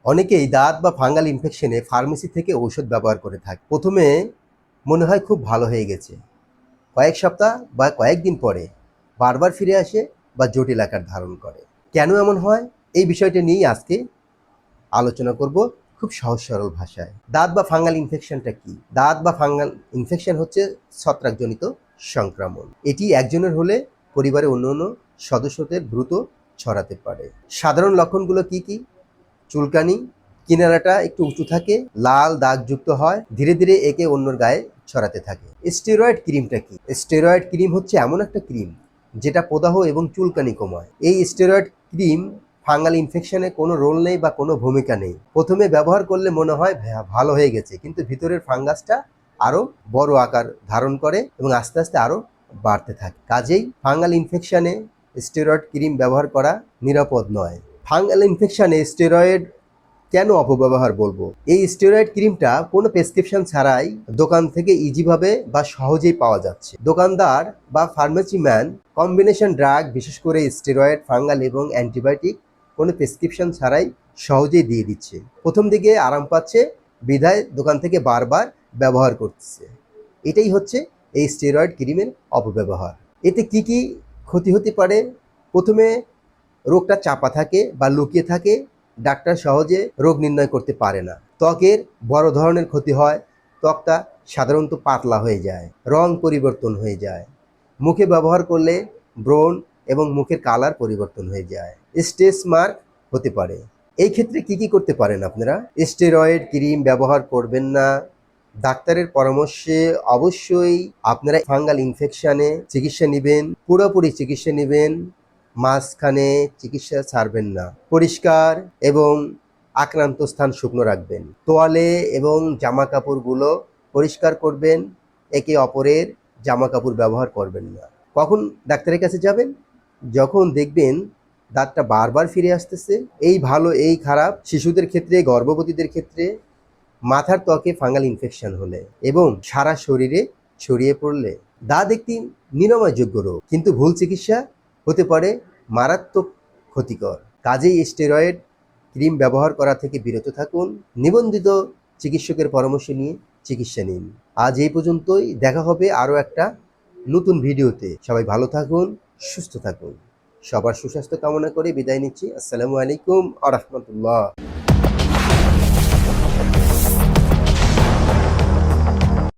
অনেকেই দাঁত বা ফাঙ্গাল ইনফেকশনে ফার্মেসি থেকে ঔষধ ব্যবহার করে থাকে। প্রথমে মনে হয় খুব ভালো হয়ে গেছে, কয়েক সপ্তাহ বা কয়েকদিন পরে বারবার ফিরে আসে বা জটিল আকার ধারণ করে। কেন এমন হয়, এই বিষয়টা নিয়েই আজকে আলোচনা করব খুব সহজ সরল ভাষায়। দাঁত বা ফাঙ্গাল ইনফেকশনটা কি? দাঁত বা ফাঙ্গাল ইনফেকশন হচ্ছে ছত্রাকজনিত সংক্রমণ। এটি একজনের হলে পরিবারের অন্য অন্য সদস্যদের দ্রুত ছড়াতে পারে। সাধারণ লক্ষণগুলো কি কি? চুলকানি, কিনারাটা একটু উঁচু থাকে, লাল দাগযুক্ত হয়, ধীরে ধীরে একে অন্যর গায়ে ছড়াতে থাকে। স্টেরয়েড ক্রিমটা কি? স্টেরয়েড ক্রিম হচ্ছে এমন একটা ক্রিম যেটা প্রদাহ এবং চুলকানি কমায়। এই স্টেরয়েড ক্রিম ফাঙ্গাল ইনফেকশনে কোনো রোল নেই বা কোনো ভূমিকা নেই। প্রথমে ব্যবহার করলে মনে হয় ভালো হয়ে গেছে, কিন্তু ভিতরের ফাঙ্গাসটা আরও বড় আকার ধারণ করে এবং আস্তে আস্তে আরও বাড়তে থাকে। কাজেই ফাঙ্গাল ইনফেকশনে স্টেরয়েড ক্রিম ব্যবহার করা নিরাপদ নয়। ফাঙ্গাল ইনফেকশনে স্টেরয়েড কেন অপব্যবহার বলবো? এই স্টেরয়েড ক্রিমটা কোনো প্রেসক্রিপশন ছাড়াই দোকান থেকে ইজিভাবে বা সহজেই পাওয়া যাচ্ছে। দোকানদার বা ফার্মেসি ম্যান কম্বিনেশন ড্রাগ, বিশেষ করে স্টেরয়েড, ফাঙ্গাল এবং অ্যান্টিবায়োটিক কোনো প্রেসক্রিপশন ছাড়াই সহজেই দিয়ে দিচ্ছে। প্রথম দিকে আরাম পাচ্ছে বিধায় দোকান থেকে বারবার ব্যবহার করছে। এটাই হচ্ছে এই স্টেরয়েড ক্রিমের অপব্যবহার। এতে কি কি ক্ষতি হতে পারে? প্রথমে রোগটা চাপা থাকে বা লুকিয়ে থাকে, ডাক্তার সহজে রোগ নির্ণয় করতে পারে না। ত্বকের বড় ধরনের ক্ষতি হয়, ত্বকটা সাধারণত পাতলা হয়ে যায়, রং পরিবর্তন হয়ে যায়। মুখে ব্যবহার করলে ব্রণ এবং মুখের কালার পরিবর্তন হয়ে যায়। স্ট্রেচ মার্ক হতে পারে। এই ক্ষেত্রে কি কি করতে পারেন আপনারা? স্টেরয়েড ক্রিম ব্যবহার করবেন না। ডাক্তারের পরামর্শে অবশ্যই আপনারা ফাঙ্গাল ইনফেকশনে চিকিৎসা নেবেন, পুরোপুরি চিকিৎসা নেবেন, মাঝখানে চিকিৎসা ছাড়বেন না। পরিষ্কার এবং আক্রান্ত স্থান শুকনো রাখবেন। তোয়ালে এবং জামা কাপড়গুলো পরিষ্কার করবেন, একে অপরের জামা কাপড় ব্যবহার করবেন না। কখন ডাক্তারের কাছে যাবেন? যখন দেখবেন দাঁতটা বারবার ফিরে আসতেছে। এই ভালো এই খারাপ, শিশুদের ক্ষেত্রে, গর্ভবতীদের ক্ষেত্রে, মাথার ত্বকে ফাঙ্গাল ইনফেকশন হলে এবং সারা শরীরে ছড়িয়ে পড়লে। দাঁত একটি নিরাময়যোগ্য রোগ, কিন্তু ভুল চিকিৎসা হতে পারে মারাত্মক ক্ষতিকর। কাজেই স্টেরয়েড ক্রিম ব্যবহার করা থেকে বিরত থাকুন। নিবন্ধিত চিকিৎসকের পরামর্শ নিয়ে চিকিৎসা নিন। আজ এই পর্যন্তই, দেখা হবে আরও একটা নতুন ভিডিওতে। সবাই ভালো থাকুন, সুস্থ থাকুন। সবার সুস্বাস্থ্য কামনা করে বিদায় নিচ্ছি। আসসালামু আলাইকুম ওয়া রাহমাতুল্লাহ।